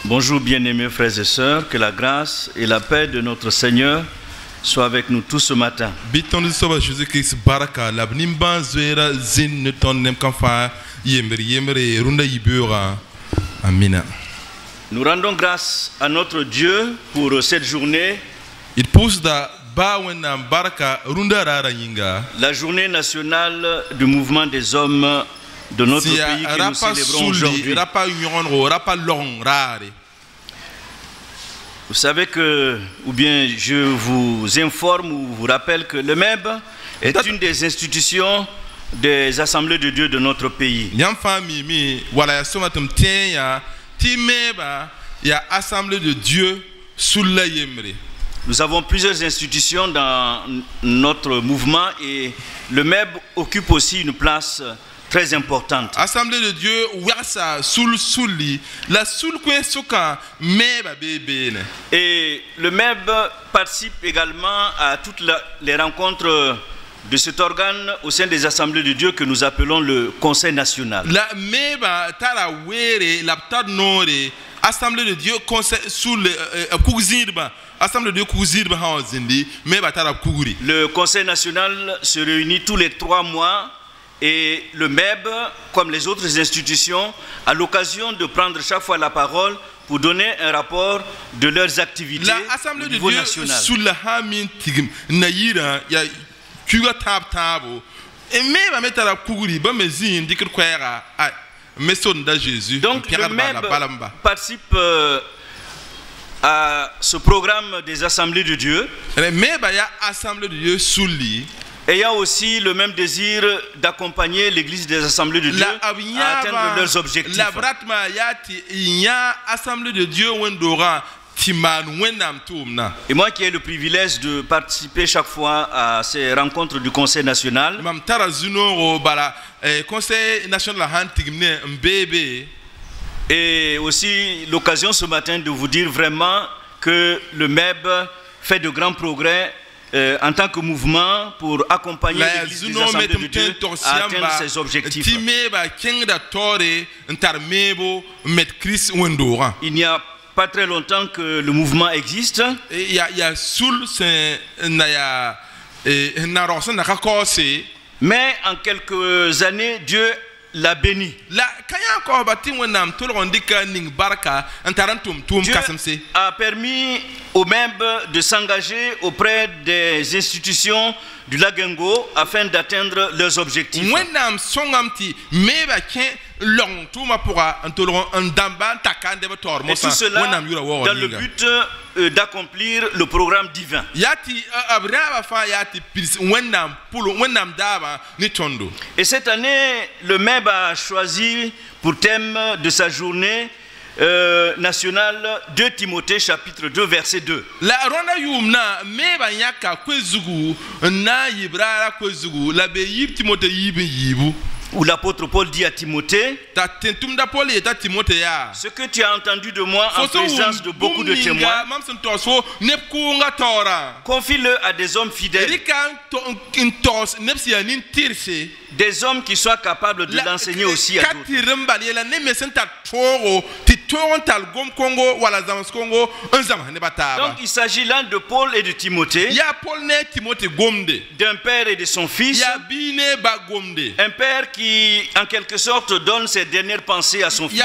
Bonjour bien-aimés frères et sœurs, que la grâce et la paix de notre Seigneur soient avec nous tous ce matin. Nous rendons grâce à notre Dieu pour cette journée, la journée nationale du mouvement des hommes de notre pays que nous célébrons aujourd'hui. Vous savez que, ou bien je vous informe ou vous rappelle que le MEB est une des institutions des assemblées de Dieu de notre pays. Nous avons plusieurs institutions dans notre mouvement et le MEB occupe aussi une place très importante. Assemblée de Dieu, Et le MEB participe également à toutes les rencontres de cet organe au sein des assemblées de Dieu que nous appelons le Conseil national. Assemblée de Dieu, le Conseil national se réunit tous les 3 mois. Et le MEB, comme les autres institutions, a l'occasion de prendre chaque fois la parole pour donner un rapport de leurs activités au niveau national. Donc le MEB participe à ce programme des assemblées de Dieu. Ayant aussi le même désir d'accompagner l'Église des assemblées de Dieu à atteindre leurs objectifs. Et moi qui ai le privilège de participer chaque fois à ces rencontres du Conseil national, et aussi l'occasion ce matin de vous dire vraiment que le MEB fait de grands progrès en tant que mouvement pour accompagner l'Église des assemblées de Dieu à atteindre ses objectifs. Il n'y a pas très longtemps que le mouvement existe. Mais en quelques années, Dieu l'a béni. Dieu a permis au MEB de s'engager auprès des institutions du Lagengo afin d'atteindre leurs objectifs. Et tout cela dans le but d'accomplir le programme divin. Et cette année, le MEB a choisi pour thème de sa journée nationale 2 Timothée chapitre 2 verset 2. Où l'apôtre Paul dit à Timothée: ce que tu as entendu de moi en présence de beaucoup de témoins, confie-le à des hommes fidèles, des hommes qui soient capables de l'enseigner aussi à d'autres. Donc il s'agit là de Paul et de Timothée, d'un père et de son fils, un père qui en quelque sorte donne ses dernières pensées à son fils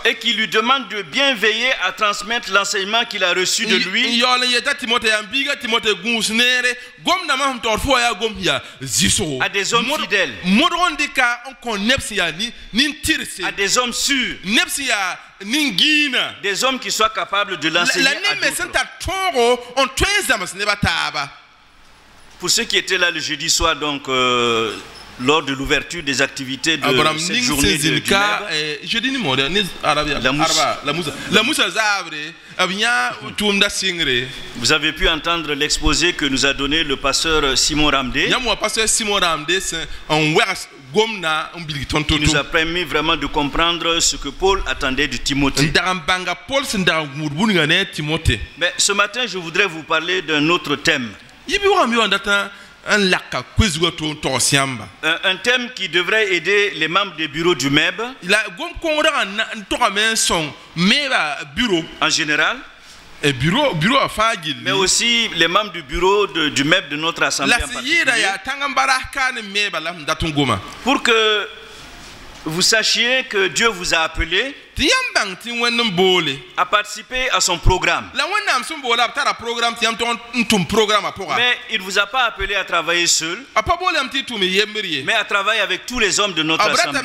et qui lui demande de bien veiller à transmettre l'enseignement qu'il a reçu de lui à des hommes fidèles, à des hommes sûrs, des hommes qui soient capables de l'enseigner à d'autres. Pour ceux qui étaient là le jeudi soir, donc lors de l'ouverture des activités de cette journée du MEB, vous avez pu entendre l'exposé que nous a donné le pasteur Simon Ramdé, qui nous a permis vraiment de comprendre ce que Paul attendait de Timothée. Mais ce matin, je voudrais vous parler d'un autre thème. Un thème qui devrait aider les membres du bureau du MEB en général, mais aussi les membres du bureau du MEB de notre assemblée en particulier, pour que vous sachiez que Dieu vous a appelé à participer à son programme. Mais il ne vous a pas appelé à travailler seul, mais à travailler avec tous les hommes de notre assemblée.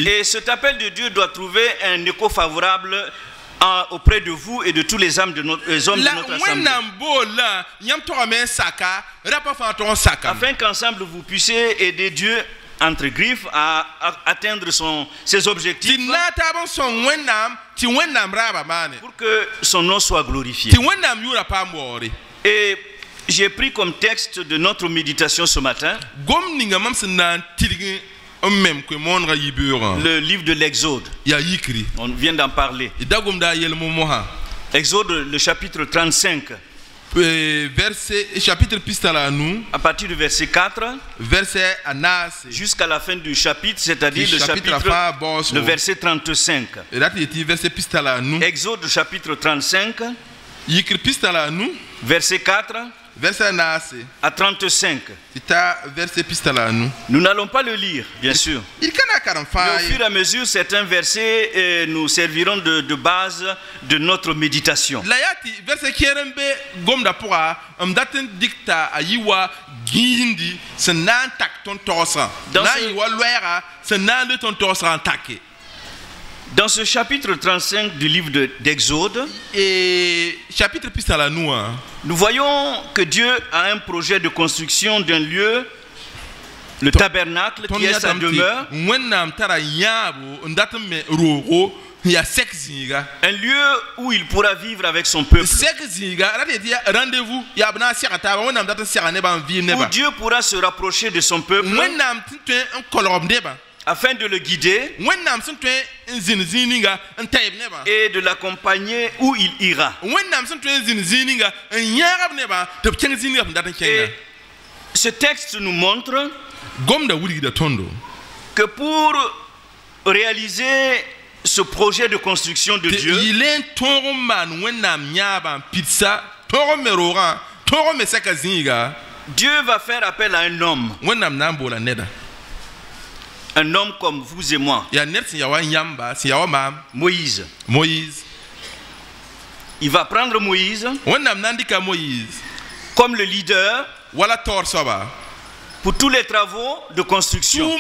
Et cet appel de Dieu doit trouver un écho favorable auprès de vous et de tous les hommes de notre assemblée. Afin qu'ensemble vous puissiez aider Dieu entre griffes à atteindre ses objectifs, pour que son nom soit glorifié. Et j'ai pris comme texte de notre méditation ce matin le livre de l'Exode. On vient d'en parler. Exode, le chapitre 35. À partir du verset 4 jusqu'à la fin du chapitre, c'est-à-dire le verset 35. Exode chapitre 35, verset 4 à 35. Nous n'allons pas le lire, bien sûr. Mais au fur et à mesure, certains versets nous serviront de base de notre méditation. Dans ce chapitre 35 du livre d'Exode, nous voyons que Dieu a un projet de construction d'un lieu, le tabernacle qui est sa demeure, un lieu où il pourra vivre avec son peuple, où Dieu pourra se rapprocher de son peuple afin de le guider et de l'accompagner où il ira. Et ce texte nous montre que pour réaliser ce projet de construction de Dieu, Dieu va faire appel à un homme. Un homme comme vous et moi. Moïse. Il va prendre Moïse comme le leader pour tous les travaux de construction.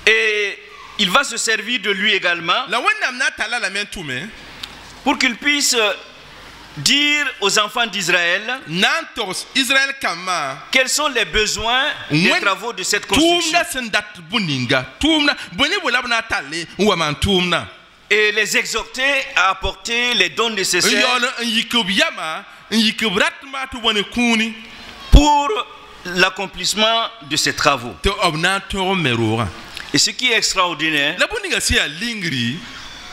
Et il va se servir de lui également pour qu'il puisse dire aux enfants d'Israël quels sont les besoins des travaux de cette construction et les exhorter à apporter les dons nécessaires pour l'accomplissement de ces travaux. Et ce qui est extraordinaire,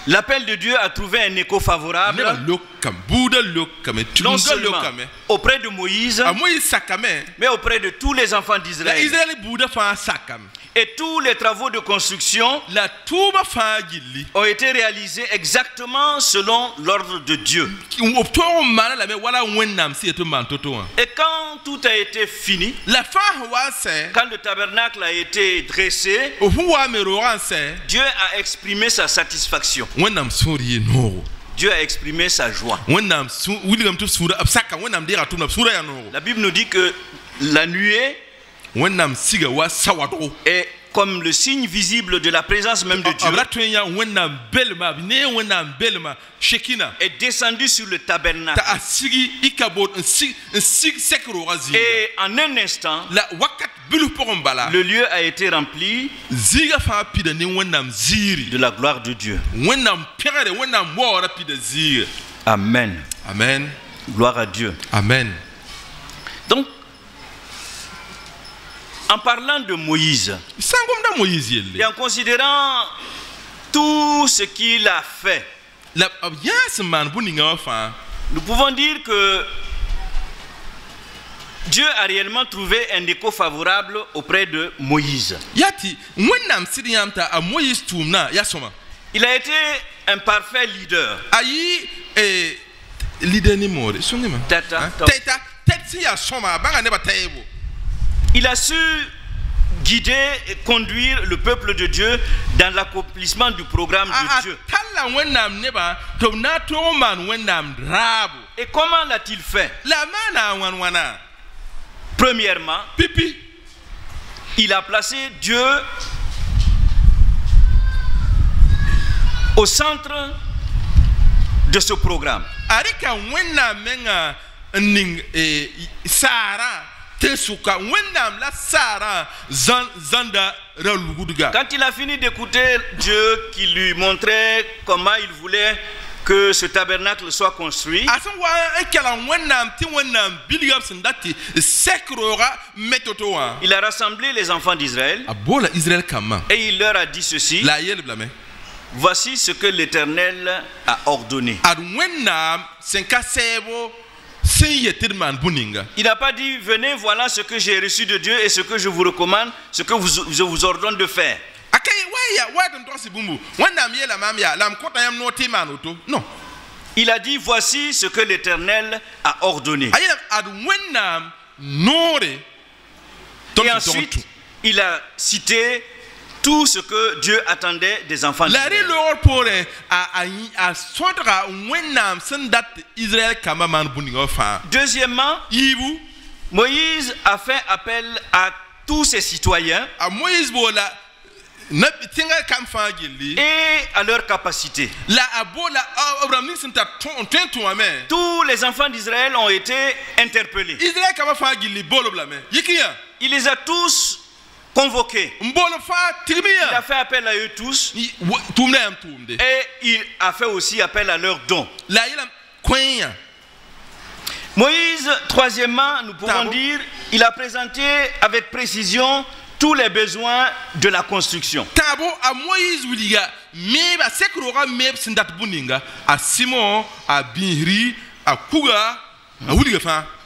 l'appel de Dieu a trouvé un écho favorable non seulement auprès de Moïse, mais auprès de tous les enfants d'Israël. Et tous les travaux de construction ont été réalisés exactement selon l'ordre de Dieu. Et quand tout a été fini, quand le tabernacle a été dressé, Dieu a exprimé sa satisfaction. Dieu a exprimé sa joie. La Bible nous dit que la nuée est comme le signe visible de la présence même de Dieu, est descendu sur le tabernacle. Et en un instant, le lieu a été rempli de la gloire de Dieu. Amen. Amen. Gloire à Dieu. Amen. Donc, en parlant de Moïse et en considérant tout ce qu'il a fait, nous pouvons dire que Dieu a réellement trouvé un écho favorable auprès de Moïse. Yati wennam sidiyam ta a Moïse tumna ya soma. Il a été un parfait leader. Ayi leader ni mode sungima. Tata. Tetsi ya soma banga ne batayebo. Il a su guider et conduire le peuple de Dieu dans l'accomplissement du programme de Dieu. Talla wennam neba to na to man wennam rabu. Et comment l'a-t-il fait? La mana wanwana. Premièrement, Pipi. il a placé Dieu au centre de ce programme. Arika wennam menga ning Sara tesuka wennam la Sara zanda raluguduga. Quand il a fini d'écouter Dieu qui lui montrait comment il voulait que ce tabernacle soit construit, il a rassemblé les enfants d'Israël et il leur a dit ceci: voici ce que l'Éternel a ordonné. Il n'a pas dit venez, voilà ce que j'ai reçu de Dieu et ce que je vous recommande, ce que je vous ordonne de faire. Non. Il a dit voici ce que l'Éternel a ordonné. Et ensuite, il a cité tout ce que Dieu attendait des enfants d'Israël. Deuxièmement, Moïse a fait appel à tous ses citoyens et à leur capacité. Tous les enfants d'Israël ont été interpellés. Il les a tous convoqués. Il a fait appel à eux tous et il a fait aussi appel à leurs dons. Moïse, troisièmement, nous pouvons dire, il a présenté avec précision tous les besoins de la construction.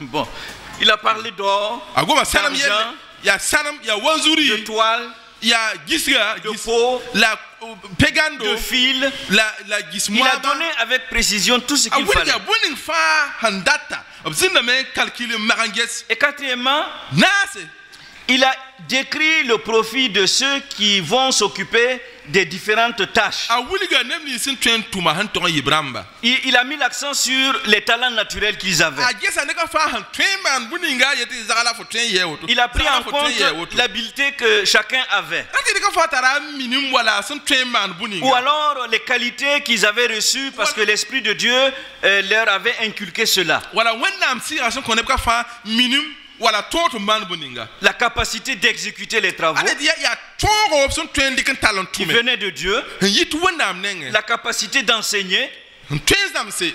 Bon, il a parlé d'or, d'argent, de toile, de peau, de fil. Il a donné avec précision tout ce qu'il fallait. Et quatrièmement, il a décrit le profit de ceux qui vont s'occuper des différentes tâches. Il a mis l'accent sur les talents naturels qu'ils avaient. Il a pris en compte l'habileté que chacun avait. Ou alors les qualités qu'ils avaient reçues parce que l'Esprit de Dieu leur avait inculqué cela. La capacité d'exécuter les travaux qui venait de Dieu, la capacité d'enseigner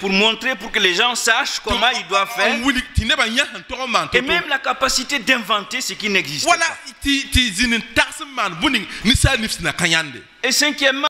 pour montrer, pour que les gens sachent comment ils doivent faire, et même la capacité d'inventer ce qui n'existe pas. Et cinquièmement,